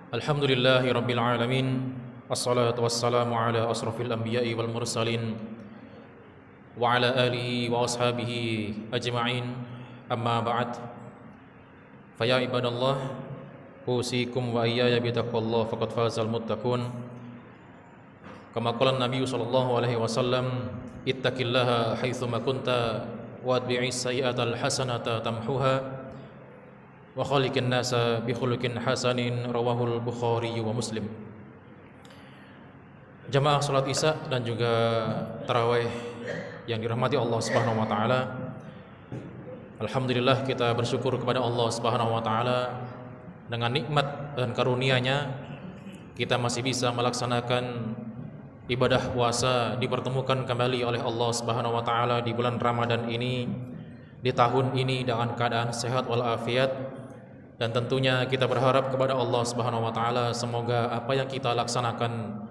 Alhamdulillahi Rabbil Alamin. Assalatu wassalamu ala asrafil anbiya'i wal mursalin wa ala alihi wa ashabihi ajma'in. Amma ba'd. Faya ibadallah, usikum wa iyaya bitaqwallah faqad fazal muttaqun. Kama qala Nabi sallallahu alaihi wasallam, ittaqillaha haitsu ma kunta wa atbi'is sayyi'atal hasanata tamhuha wa khaliqin nasa bi khuluqin hasanin. Rawahul Bukhari wa Muslim. Jamaah salat Isya dan juga tarawih yang dirahmati Allah Subhanahu wa taala. Alhamdulillah, kita bersyukur kepada Allah Subhanahu wa taala dengan nikmat dan karunia-Nya kita masih bisa melaksanakan ibadah puasa, dipertemukan kembali oleh Allah Subhanahu wa taala di bulan Ramadan ini, di tahun ini dengan keadaan sehat walafiat. Dan tentunya kita berharap kepada Allah Subhanahu wa taala semoga apa yang kita laksanakan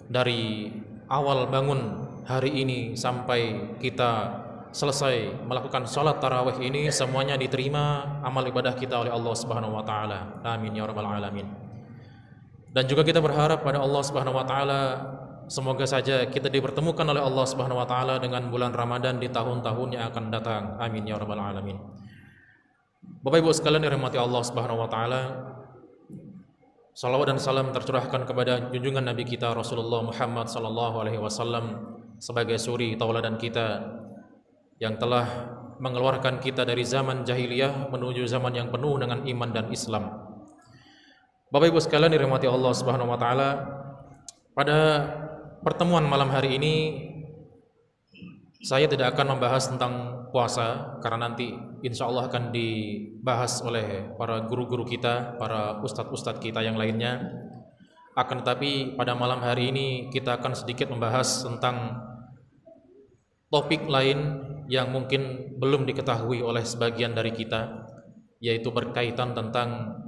dari awal bangun hari ini sampai kita selesai melakukan salat tarawih ini semuanya diterima amal ibadah kita oleh Allah Subhanahu wa taala. Amin ya rabbal alamin. Dan juga kita berharap pada Allah Subhanahu wa taala semoga saja kita dipertemukan oleh Allah Subhanahu wa taala dengan bulan Ramadan di tahun-tahun yang akan datang. Amin ya rabbal alamin. Bapak Ibu sekalian dirahmati Allah Subhanahu wa taala, salawat dan salam tercurahkan kepada junjungan Nabi kita Rasulullah Muhammad sallallahu alaihi wasallam sebagai suri tauladan kita yang telah mengeluarkan kita dari zaman jahiliyah menuju zaman yang penuh dengan iman dan Islam. Bapak Ibu sekalian dirahmati Allah Subhanahu wa taala, pada pertemuan malam hari ini saya tidak akan membahas tentang puasa karena nanti insya Allah akan dibahas oleh para guru-guru kita, para ustadz-ustadz kita yang lainnya. Akan tetapi pada malam hari ini kita akan sedikit membahas tentang topik lain yang mungkin belum diketahui oleh sebagian dari kita, yaitu berkaitan tentang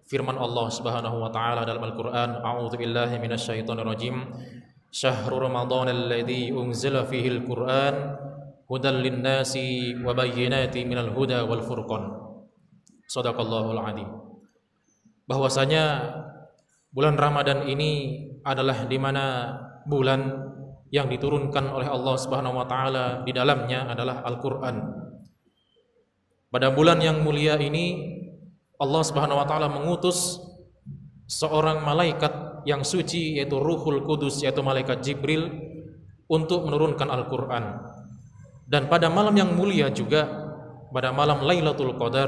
firman Allah Subhanahu wa taala dalam Al-Qur'an. A'udzubillahi minasyaitonirrajim. Syahrul Ramadan alladzi unzila fihi al-Qur'an hudal linnasi wa bayyinati minal huda wal furqan. Shadaqallahul adzim. Bahwasanya bulan Ramadan ini adalah di mana bulan yang diturunkan oleh Allah Subhanahu wa taala, di dalamnya adalah Al-Qur'an. Pada bulan yang mulia ini Allah Subhanahu wa taala mengutus seorang malaikat yang suci, yaitu Ruhul Kudus, yaitu malaikat Jibril, untuk menurunkan Al-Qur'an. Dan pada malam yang mulia juga, pada malam Lailatul Qadar,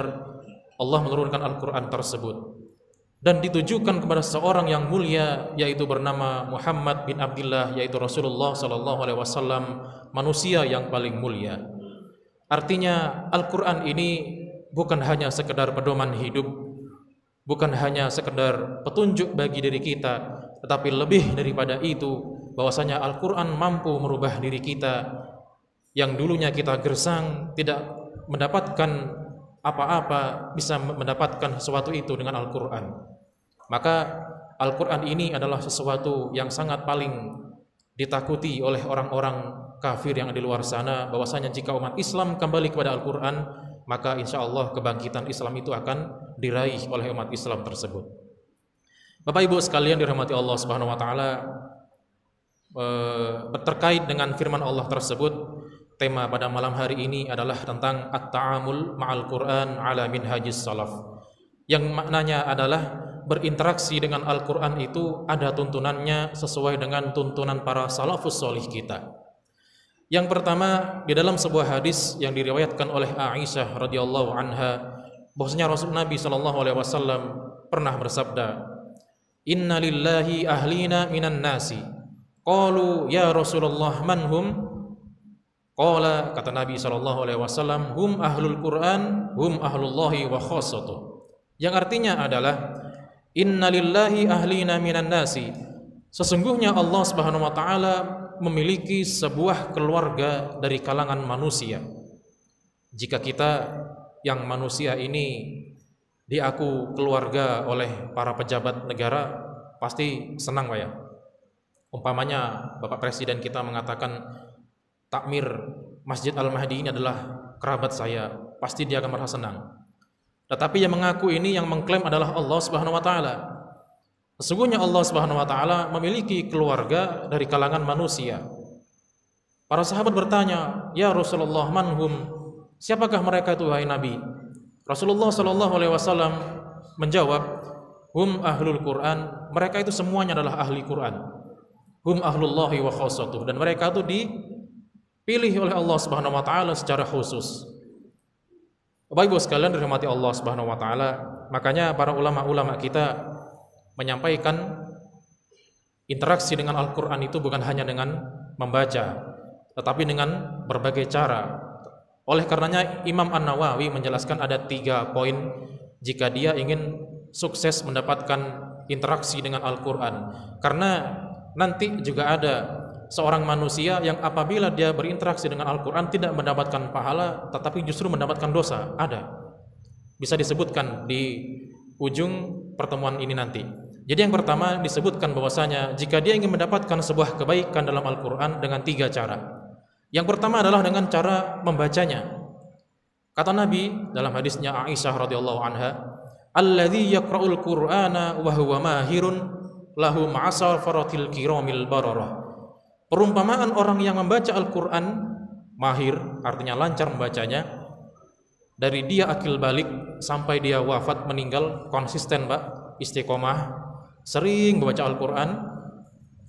Allah menurunkan Al-Qur'an tersebut dan ditujukan kepada seorang yang mulia, yaitu bernama Muhammad bin Abdullah, yaitu Rasulullah sallallahu alaihi wasallam, manusia yang paling mulia. Artinya Al-Qur'an ini bukan hanya sekedar pedoman hidup, bukan hanya sekedar petunjuk bagi diri kita, tetapi lebih daripada itu, bahwasanya Al-Qur'an mampu merubah diri kita yang dulunya kita gersang, tidak mendapatkan apa-apa, bisa mendapatkan sesuatu itu dengan Al-Qur'an. Maka Al-Qur'an ini adalah sesuatu yang sangat paling ditakuti oleh orang-orang kafir yang ada di luar sana, bahwasanya jika umat Islam kembali kepada Al-Qur'an, maka insya Allah kebangkitan Islam itu akan diraih oleh umat Islam tersebut. Bapak Ibu sekalian dirahmati Allah Subhanahu wa taala, terkait dengan firman Allah tersebut, tema pada malam hari ini adalah tentang at-ta'amul ma'al Qur'an ala minhajis salaf, yang maknanya adalah berinteraksi dengan Al-Qur'an itu ada tuntunannya sesuai dengan tuntunan para salafus solih kita. Yang pertama, di dalam sebuah hadis yang diriwayatkan oleh Aisyah radhiyallahu anha, bahwasanya Rasul Nabi sallallahu alaihi wasallam pernah bersabda, "Inna lillahi ahlina minan nasi." Qalu ya Rasulullah man hum? Qala, kata Nabi sallallahu alaihi wasallam, "Hum ahlul Qur'an, hum ahlullahi wa khassatuh." Yang artinya adalah inna lillahi ahlina minan nasi. Sesungguhnya Allah Subhanahu wa taala memiliki sebuah keluarga dari kalangan manusia. Jika kita yang manusia ini diaku keluarga oleh para pejabat negara, pasti senang Pak ya. Umpamanya Bapak Presiden kita mengatakan takmir Masjid Al-Mahdi ini adalah kerabat saya, pasti dia akan merasa senang. Tetapi yang mengaku ini, yang mengklaim adalah Allah Subhanahu wa taala. Sesungguhnya Allah Subhanahu wa taala memiliki keluarga dari kalangan manusia. Para sahabat bertanya, "Ya Rasulullah, manhum? Siapakah mereka itu wahai Nabi?" Rasulullah sallallahu alaihi wasallam menjawab, "Hum ahlul Quran." Mereka itu semuanya adalah ahli Quran. Hum ahlullahi wa khassatuh, dan mereka itu dipilih oleh Allah Subhanahu wa taala secara khusus. Bapak Ibu sekalian dirahmati Allah Subhanahu wa taala, makanya para ulama-ulama kita menyampaikan interaksi dengan Al-Quran itu bukan hanya dengan membaca, tetapi dengan berbagai cara. Oleh karenanya Imam An-Nawawi menjelaskan ada 3 poin jika dia ingin sukses mendapatkan interaksi dengan Al-Quran. Karena nanti juga ada seorang manusia yang apabila dia berinteraksi dengan Al-Quran tidak mendapatkan pahala, tetapi justru mendapatkan dosa. Ada. Bisa disebutkan di ujung pertemuan ini nanti. Jadi yang pertama disebutkan bahwasanya jika dia ingin mendapatkan sebuah kebaikan dalam Al-Quran dengan 3 cara. Yang pertama adalah dengan cara membacanya. Kata Nabi dalam hadisnya Aisyah radhiyallahu anha, "Alladzi yaqra'ul Qur'ana wa huwa mahirun lahu ma'asal faratil kiramil bararah." Perumpamaan orang yang membaca Al-Quran mahir, artinya lancar membacanya, dari dia akil balik sampai dia wafat meninggal konsisten Pak, istiqomah, sering membaca Al-Quran,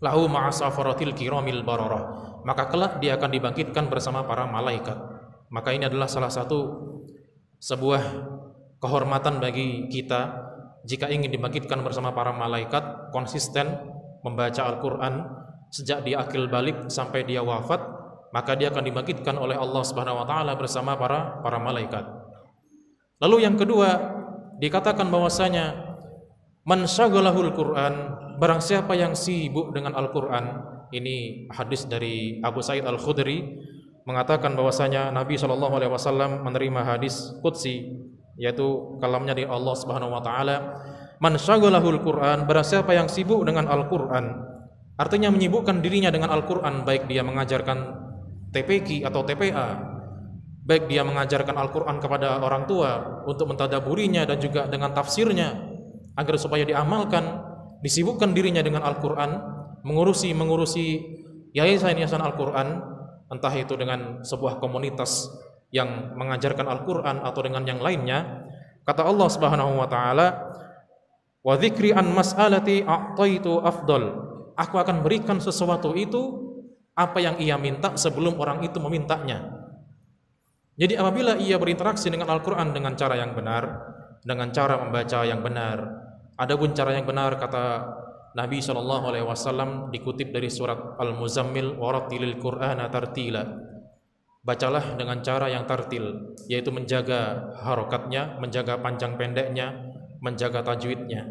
lahu ma'asafaratil kiramil bararah, maka kelak dia akan dibangkitkan bersama para malaikat. Maka ini adalah salah satu sebuah kehormatan bagi kita jika ingin dibangkitkan bersama para malaikat, konsisten membaca Al-Quran sejak dia akil balik sampai dia wafat, maka dia akan dibangkitkan oleh Allah Subhanahu wa taala bersama para malaikat. Lalu yang kedua dikatakan bahwasanya man syaghalahul Quran, barang siapa yang sibuk dengan Al-Quran. Ini hadis dari Abu Sa'id Al-Khudri mengatakan bahwasanya Nabi SAW menerima hadis qudsi, yaitu kalamnya dari Allah Subhanahu wa taala, man syaghalahul Quran, barang siapa yang sibuk dengan Al-Quran, artinya menyibukkan dirinya dengan Al-Quran, baik dia mengajarkan TPQ atau TPA, baik dia mengajarkan Al-Quran kepada orang tua untuk mentadaburinya dan juga dengan tafsirnya agar supaya diamalkan, disibukkan dirinya dengan Al-Quran, mengurusi yayasan Al-Quran, entah itu dengan sebuah komunitas yang mengajarkan Al-Quran atau dengan yang lainnya. Kata Allah Subhanahu wa taala, "Wa dzikri an mas'alati a'taitu afdal." Aku akan berikan sesuatu itu apa yang ia minta sebelum orang itu memintanya. Jadi apabila ia berinteraksi dengan Al-Quran dengan cara yang benar, dengan cara membaca yang benar, adapun cara yang benar kata Nabi SAW dikutip dari surat Al-Muzammil, warattilil Qur'ana tartila. Bacalah dengan cara yang tartil, yaitu menjaga harokatnya, menjaga panjang pendeknya, menjaga tajwidnya.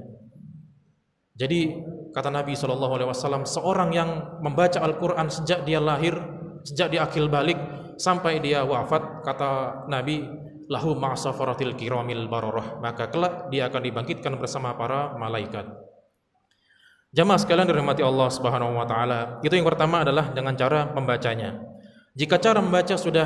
Jadi kata Nabi SAW, seorang yang membaca Al-Quran sejak dia lahir, sejak dia akil balik sampai dia wafat, kata Nabi, lahu ma'asafaratil kiramil bararah, maka kelak dia akan dibangkitkan bersama para malaikat. Jamaah sekalian dirahmati Allah Subhanahu wa taala, itu yang pertama adalah dengan cara membacanya. Jika cara membaca sudah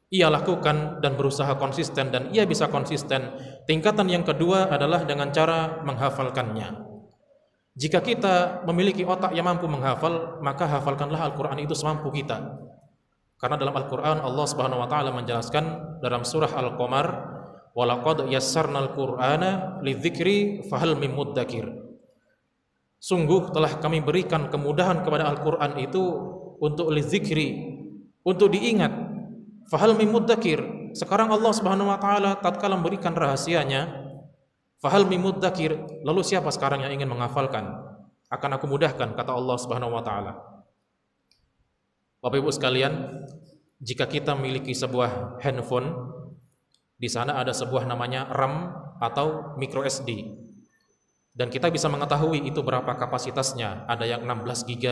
ia lakukan dan berusaha konsisten dan ia bisa konsisten, tingkatan yang kedua adalah dengan cara menghafalkannya. Jika kita memiliki otak yang mampu menghafal, maka hafalkanlah Al-Quran itu semampu kita. Karena dalam Al-Quran Allah Subhanahu wa taala menjelaskan dalam surah Al-Qamar, walaqad yassarnal Qur'ana lidzikri fahal mim muddakir. Sungguh telah kami berikan kemudahan kepada Al-Quran itu untuk lidzikri, untuk diingat. Fahal mim muddakir. Sekarang Allah Subhanahu wa taala tatkala memberikan rahasianya, fahal mim muddakir, lalu siapa sekarang yang ingin menghafalkan? Akan aku mudahkan, kata Allah Subhanahu wa taala. Bapak Ibu sekalian, jika kita memiliki sebuah handphone, di sana ada sebuah namanya RAM atau micro SD. Dan kita bisa mengetahui itu berapa kapasitasnya. Ada yang 16 GB,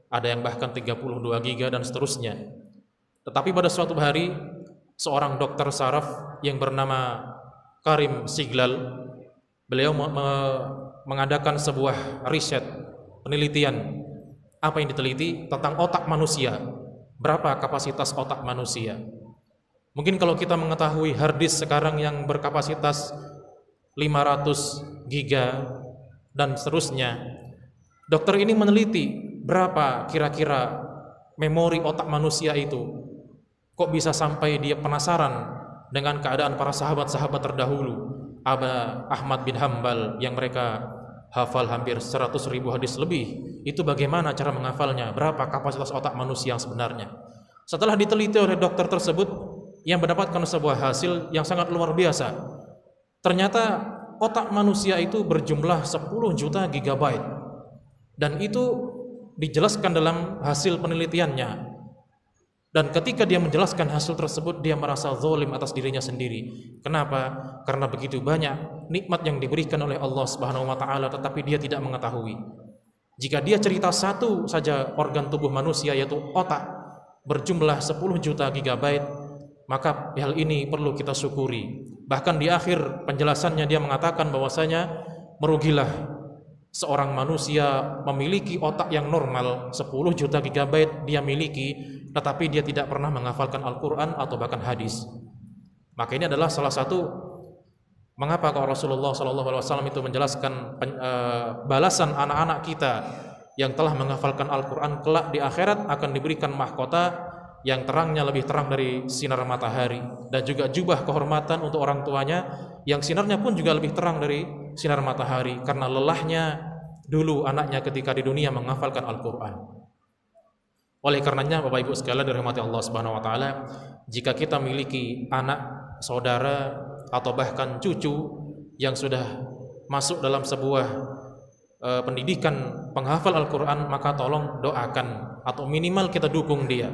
ada yang bahkan 32 GB dan seterusnya. Tetapi pada suatu hari, seorang dokter saraf yang bernama Karim Siglal, beliau mengadakan sebuah riset, penelitian. Apa yang diteliti? Tentang otak manusia. Berapa kapasitas otak manusia? Mungkin kalau kita mengetahui hard disk sekarang yang berkapasitas 500 GB, dan seterusnya. Dokter ini meneliti berapa kira-kira memori otak manusia itu. Kok bisa sampai dia penasaran dengan keadaan para sahabat-sahabat terdahulu, Ahmad bin Hambal yang mereka hafal hampir 100.000 hadis lebih. Itu bagaimana cara menghafalnya? Berapa kapasitas otak manusia yang sebenarnya? Setelah diteliti oleh dokter tersebut, yang mendapatkan sebuah hasil yang sangat luar biasa. Ternyata otak manusia itu berjumlah 10 juta gigabyte. Dan itu dijelaskan dalam hasil penelitiannya. Dan ketika dia menjelaskan hasil tersebut, dia merasa zalim atas dirinya sendiri. Kenapa? Karena begitu banyak nikmat yang diberikan oleh Allah Subhanahu wa taala, tetapi dia tidak mengetahui. Jika dia cerita satu saja organ tubuh manusia, yaitu otak, berjumlah 10 juta gigabyte, maka hal ini perlu kita syukuri. Bahkan di akhir penjelasannya dia mengatakan bahwasanya merugilah seorang manusia memiliki otak yang normal 10 juta gigabyte dia miliki, tetapi dia tidak pernah menghafalkan Al-Quran atau bahkan hadis. Maka ini adalah salah satu mengapa kalau Rasulullah SAW itu menjelaskan balasan anak-anak kita yang telah menghafalkan Al-Quran kelak di akhirat akan diberikan mahkota yang terangnya lebih terang dari sinar matahari, dan juga jubah kehormatan untuk orang tuanya yang sinarnya pun juga lebih terang dari sinar matahari, karena lelahnya dulu anaknya ketika di dunia menghafalkan Al-Quran. Oleh karenanya Bapak Ibu sekalian dirahmati Allah Subhanahu wa taala, jika kita miliki anak, saudara atau bahkan cucu yang sudah masuk dalam sebuah pendidikan penghafal Al-Quran, maka tolong doakan atau minimal kita dukung dia.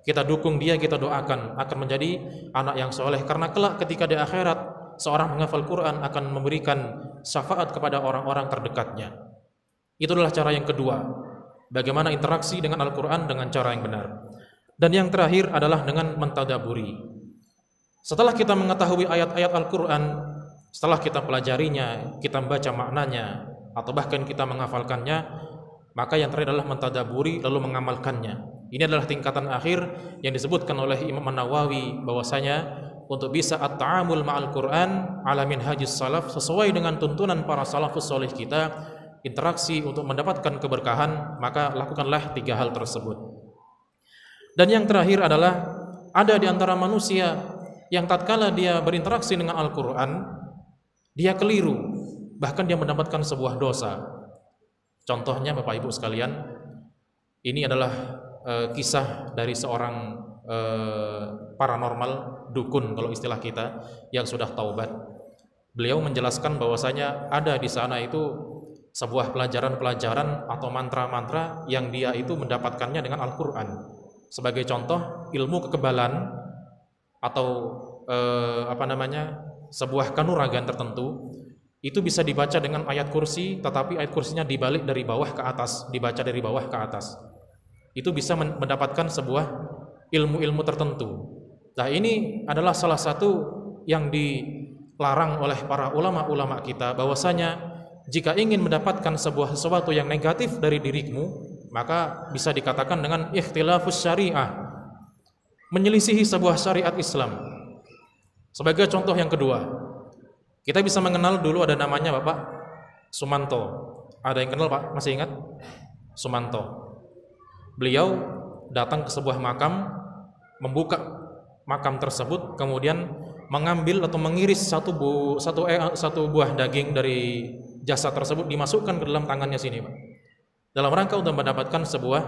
Kita dukung dia, kita doakan akan menjadi anak yang soleh, karena kelak ketika di akhirat seorang menghafal Quran akan memberikan syafaat kepada orang-orang terdekatnya. Itu adalah cara yang kedua, bagaimana interaksi dengan Al-Quran dengan cara yang benar. Dan yang terakhir adalah dengan mentadaburi. Setelah kita mengetahui ayat-ayat Al-Quran, setelah kita pelajarinya, kita membaca maknanya, atau bahkan kita menghafalkannya, maka yang terakhir adalah mentadaburi lalu mengamalkannya. Ini adalah tingkatan akhir yang disebutkan oleh Imam An-Nawawi bahwasanya untuk bisa at-ta'amul ma'al Quran ala minhajis salaf, sesuai dengan tuntunan para salafus saleh kita, interaksi untuk mendapatkan keberkahan, maka lakukanlah 3 hal tersebut. Dan yang terakhir adalah ada di antara manusia yang tatkala dia berinteraksi dengan Al-Quran, dia keliru, bahkan dia mendapatkan sebuah dosa. Contohnya Bapak Ibu sekalian, ini adalah kisah dari seorang paranormal, dukun kalau istilah kita, yang sudah taubat. Beliau menjelaskan bahwasanya ada di sana itu sebuah pelajaran-pelajaran atau mantra-mantra yang dia itu mendapatkannya dengan Al-Quran. Sebagai contoh, ilmu kekebalan atau sebuah kanuragan tertentu itu bisa dibaca dengan ayat kursi, tetapi ayat kursinya dibalik dari bawah ke atas, dibaca dari bawah ke atas. Itu bisa mendapatkan sebuah ilmu-ilmu tertentu. Nah, ini adalah salah satu yang dilarang oleh para ulama-ulama kita, bahwasanya jika ingin mendapatkan sebuah sesuatu yang negatif dari dirimu, maka bisa dikatakan dengan ikhtilafus syariah, menyelisihi sebuah syariat Islam. Sebagai contoh yang kedua, kita bisa mengenal dulu ada namanya Bapak Sumanto. Ada yang kenal Pak? Masih ingat? Sumanto. Beliau datang ke sebuah makam, membuka makam tersebut, kemudian mengambil atau mengiris satu buah daging dari jasad tersebut, dimasukkan ke dalam tangannya sini, Pak, dalam rangka untuk mendapatkan sebuah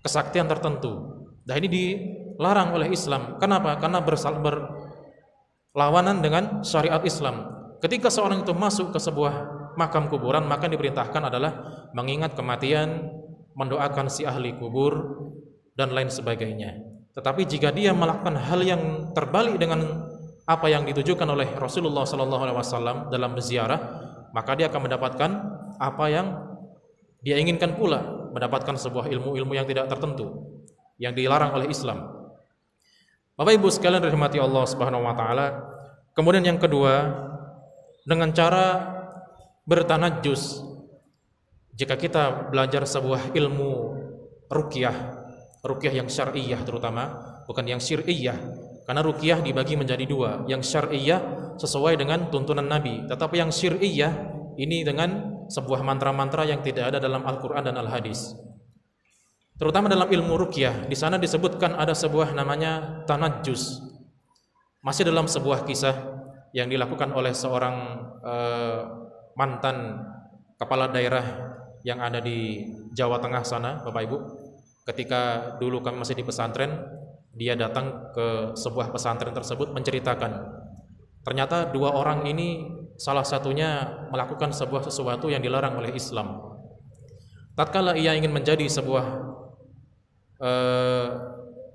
kesaktian tertentu. Nah, ini dilarang oleh Islam. Kenapa? Karena berlawanan dengan syariat Islam. Ketika seorang itu masuk ke sebuah makam kuburan, maka diperintahkan adalah mengingat kematian, mendoakan si ahli kubur, dan lain sebagainya. Tetapi jika dia melakukan hal yang terbalik dengan apa yang ditujukan oleh Rasulullah SAW dalam berziarah, maka dia akan mendapatkan apa yang dia inginkan pula, mendapatkan sebuah ilmu-ilmu yang tidak tertentu, yang dilarang oleh Islam. Bapak Ibu sekalian dirahmati Allah Subhanahu wa taala. Kemudian yang kedua, dengan cara bertanajus. Jika kita belajar sebuah ilmu ruqyah yang syar'iyah terutama, bukan yang syir'iyah, karena ruqyah dibagi menjadi 2, yang syar'iyah sesuai dengan tuntunan Nabi, tetapi yang syir'iyah ini dengan sebuah mantra-mantra yang tidak ada dalam Al-Quran dan Al-Hadis. Terutama dalam ilmu ruqyah, di sana disebutkan ada sebuah namanya tanajjus. Masih dalam sebuah kisah yang dilakukan oleh seorang mantan kepala daerah yang ada di Jawa Tengah sana, Bapak Ibu. Ketika dulu kami masih di pesantren, dia datang ke sebuah pesantren tersebut menceritakan, ternyata dua orang ini salah satunya melakukan sesuatu yang dilarang oleh Islam. Tatkala ia ingin menjadi sebuah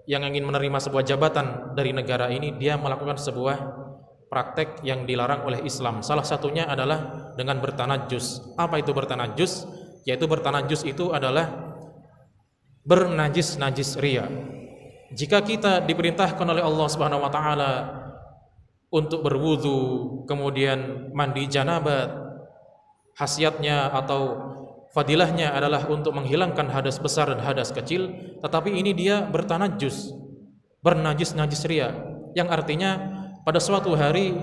yang ingin menerima sebuah jabatan dari negara ini, dia melakukan sebuah praktek yang dilarang oleh Islam. Salah satunya adalah dengan bertanajus. Apa itu bertanajus? Yaitu bertanajus itu adalah bernajis-najis ria. Jika kita diperintahkan oleh Allah Subhanahu wa taala untuk berwudu, kemudian mandi janabat, khasiatnya atau fadilahnya adalah untuk menghilangkan hadas besar dan hadas kecil, tetapi ini dia bertanajus, bernajis-najis ria, yang artinya pada suatu hari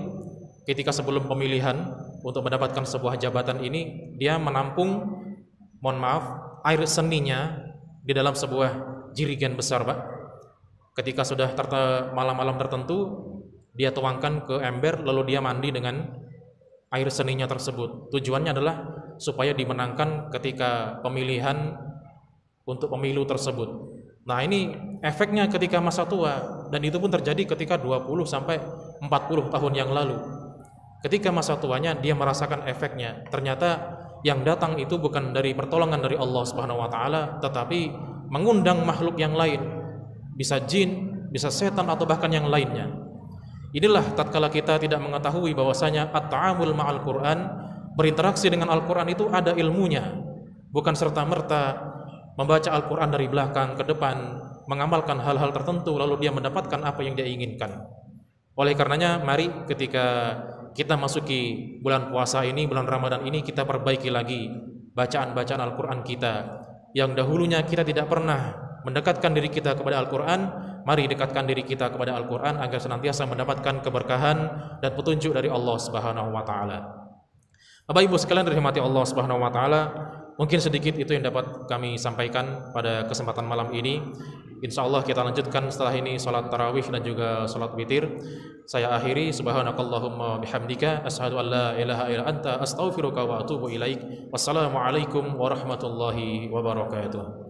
ketika sebelum pemilihan untuk mendapatkan sebuah jabatan ini, dia menampung, mohon maaf, air seninya di dalam sebuah jirigen besar, Pak. Ketika sudah malam-malam tertentu, dia tuangkan ke ember, lalu dia mandi dengan air seninya tersebut. Tujuannya adalah supaya dimenangkan ketika pemilihan untuk pemilu tersebut. Nah, ini efeknya ketika masa tua, dan itu pun terjadi ketika 20 sampai 40 tahun yang lalu. Ketika masa tuanya dia merasakan efeknya. Ternyata yang datang itu bukan dari pertolongan dari Allah Subhanahu wa taala, tetapi mengundang makhluk yang lain. Bisa jin, bisa setan, atau bahkan yang lainnya. Inilah tatkala kita tidak mengetahui bahwasanya at-ta'amul ma'al Qur'an, berinteraksi dengan Al-Quran itu ada ilmunya, bukan serta-merta membaca Al-Quran dari belakang ke depan, mengamalkan hal-hal tertentu lalu dia mendapatkan apa yang dia inginkan. Oleh karenanya, mari ketika kita masuki bulan puasa ini, bulan Ramadan ini, kita perbaiki lagi bacaan-bacaan Al-Quran kita. Yang dahulunya kita tidak pernah mendekatkan diri kita kepada Al-Quran, mari dekatkan diri kita kepada Al-Quran agar senantiasa mendapatkan keberkahan dan petunjuk dari Allah Subhanahu wa taala. Bapak Ibu sekalian dirahmati Allah Subhanahu wa taala, mungkin sedikit itu yang dapat kami sampaikan pada kesempatan malam ini. Insyaallah kita lanjutkan setelah ini salat tarawih dan juga salat witir. Saya akhiri, subhanakallahumma bihamdika asyhadu an la ilaha illa anta astaghfiruka wa atubu ilaik. Wassalamualaikum warahmatullahi wabarakatuh.